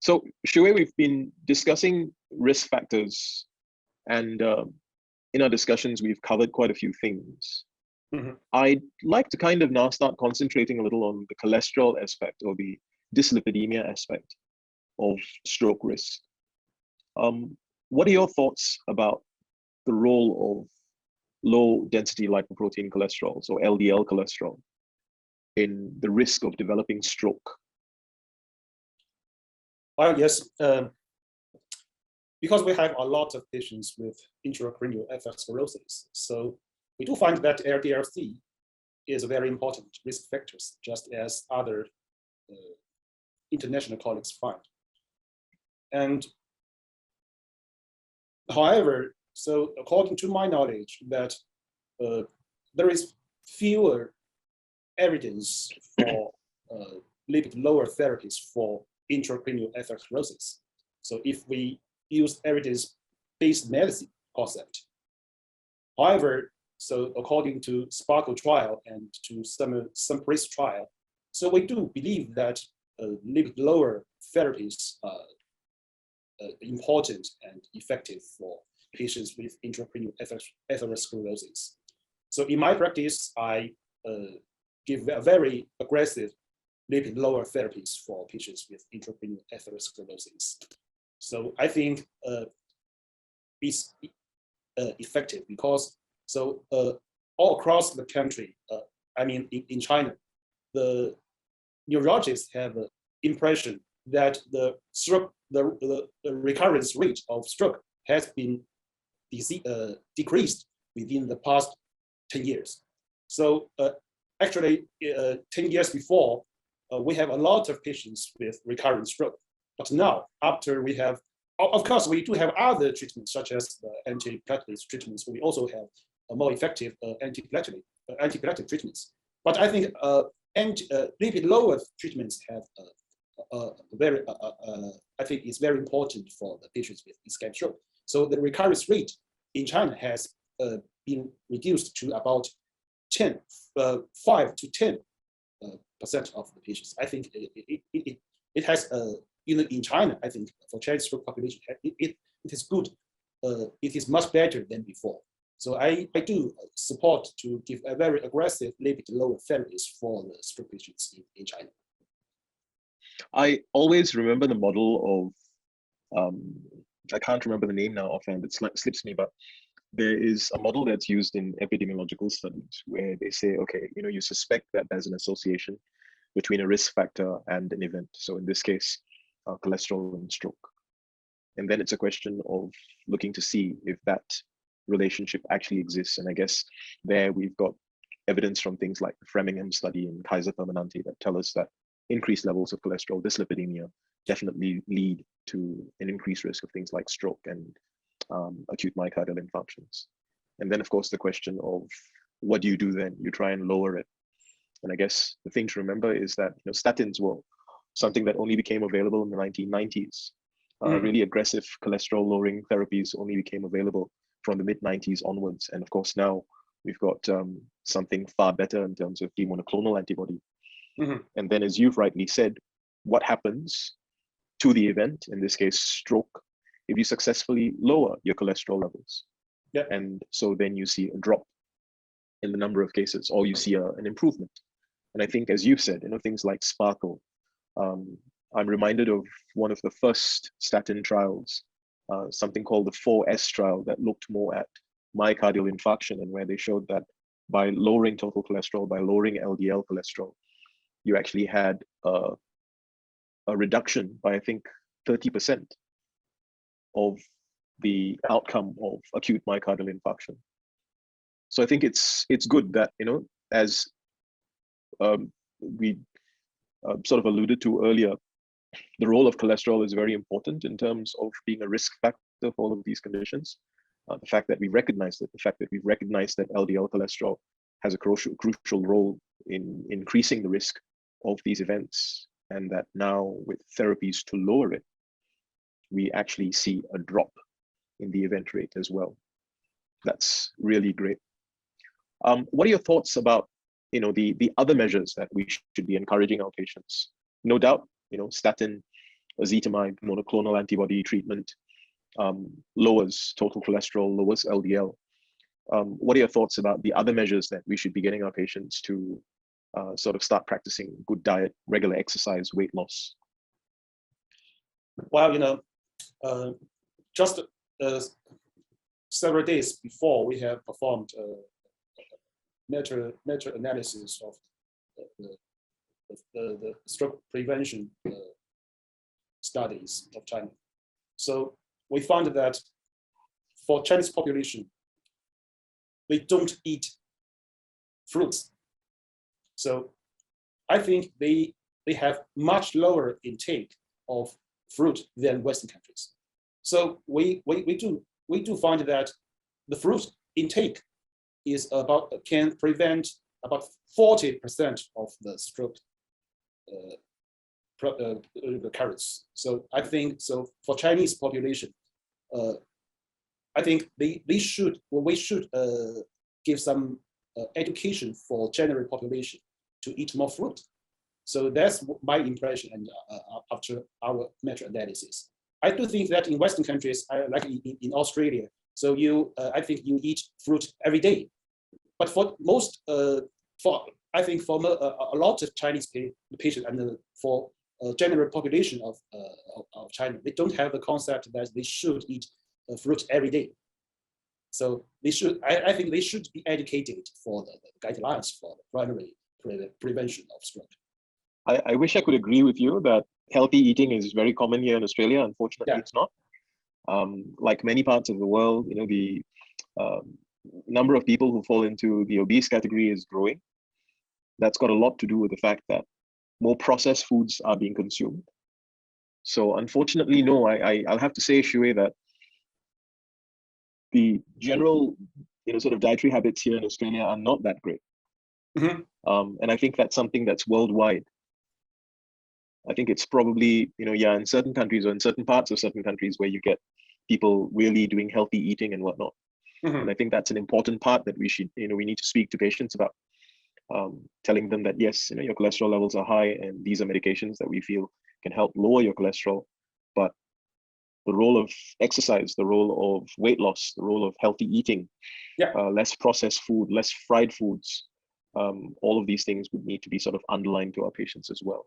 So, Shui, we've been discussing risk factors, and in our discussions, we've covered quite a few things. I'd like to kind of now start concentrating a little on the cholesterol aspect or the dyslipidemia aspect of stroke risk. What are your thoughts about the role of low density lipoprotein cholesterol, so LDL cholesterol, in the risk of developing stroke? Well, yes, because we have a lot of patients with intracranial atherosclerosis, so we do find that LDL-C is a very important risk factor, just as other international colleagues find. And however, so according to my knowledge, that there is fewer evidence for lipid-lower therapies for intracranial atherosclerosis. So if we use evidence-based medicine concept. However, so according to Sparkle trial and to some Brace trial, so we do believe that lipid-lower therapies are important and effective for patients with intracranial atherosclerosis. So in my practice, I give a very aggressive lipid-lower therapies for patients with intracranial atherosclerosis. So I think it's effective because all across the country, I mean in China, the neurologists have an impression that the stroke, the recurrence rate of stroke has been decreased within the past 10 years. So actually, 10 years before, we have a lot of patients with recurrent stroke. But now, after we have, of course, we do have other treatments, such as antiplatelet treatments. We also have a more effective antiplatelet treatments. But I think lipid-lower treatments have very, I think it's very important for the patients with ischemic stroke. So the recurrence rate in China has been reduced to about 5 to 10% of the patients. I think it has, in China, I think for Chinese stroke population, it is good. It is much better than before. So I do support to give a very aggressive lipid-lower therapies for the stroke patients in China. I always remember the model of, I can't remember the name now offhand, it slips me, but there is a model that's used in epidemiological studies where they say, okay, you suspect that there's an association between a risk factor and an event. So in this case, cholesterol and stroke. And then it's a question of looking to see if that relationship actually exists. And I guess there we've got evidence from things like the Framingham study and Kaiser Permanente that tell us that increased levels of cholesterol, dyslipidemia, definitely lead to an increased risk of things like stroke and acute myocardial infarctions. And then, of course, the question of what do you do then? You try and lower it. And I guess the thing to remember is that statins were something that only became available in the 1990s. Really aggressive cholesterol lowering therapies only became available from the mid-90s onwards. And of course, now we've got something far better in terms of the monoclonal antibody. And then, as you've rightly said, what happens to the event, in this case, stroke, if you successfully lower your cholesterol levels? Yeah. And so then you see a drop in the number of cases, or you see an improvement. And I think, as you've said, things like Sparkle, I'm reminded of one of the first statin trials, something called the 4S trial that looked more at myocardial infarction, and where they showed that by lowering total cholesterol, by lowering LDL cholesterol, you actually had a reduction by, I think, 30% of the outcome of acute myocardial infarction. So I think it's good that, as we sort of alluded to earlier, the role of cholesterol is very important in terms of being a risk factor for all of these conditions. The fact that we recognize it, the fact that we've recognized that LDL cholesterol has a crucial role in increasing the risk of these events, and that now with therapies to lower it, we actually see a drop in the event rate as well. That's really great. What are your thoughts about the other measures that we should be encouraging our patients? No doubt, statin ezetimibe, monoclonal antibody treatment, lowers total cholesterol, lowers LDL. What are your thoughts about the other measures that we should be getting our patients to sort of start practicing good diet, regular exercise, weight loss? Well, just several days before, we have performed meta-analysis of the stroke prevention studies of China. So we found that for Chinese population, they don't eat fruits. So I think they have much lower intake of fruit than Western countries. So we do find that the fruit intake is can prevent about 40% of the stroke recurrence. So I think for Chinese population, I think we should give some education for general population to eat more fruit. So that's my impression. And after our meta-analysis, I do think that in Western countries, like in Australia, so I think you eat fruit every day. But for most, I think for a lot of Chinese patients and for general population of China, they don't have the concept that they should eat fruit every day. So they should. I think they should be educated for the guidelines for the primary prevention of stroke. I wish I could agree with you that healthy eating is very common here in Australia. Unfortunately, it's not. Like many parts of the world, the number of people who fall into the obese category is growing. That's got a lot to do with the fact that more processed foods are being consumed. So unfortunately, no, I'll have to say, Shui, that the general, sort of dietary habits here in Australia are not that great. Mm-hmm. And I think that's something that's worldwide. I think it's probably, in certain countries or in certain parts of certain countries where you get people really doing healthy eating and whatnot. Mm-hmm. And I think that's an important part that we should, we need to speak to patients about, telling them that, yes, your cholesterol levels are high and these are medications that we feel can help lower your cholesterol. But the role of exercise, the role of weight loss, the role of healthy eating, less processed food, less fried foods, all of these things would need to be sort of underlined to our patients as well.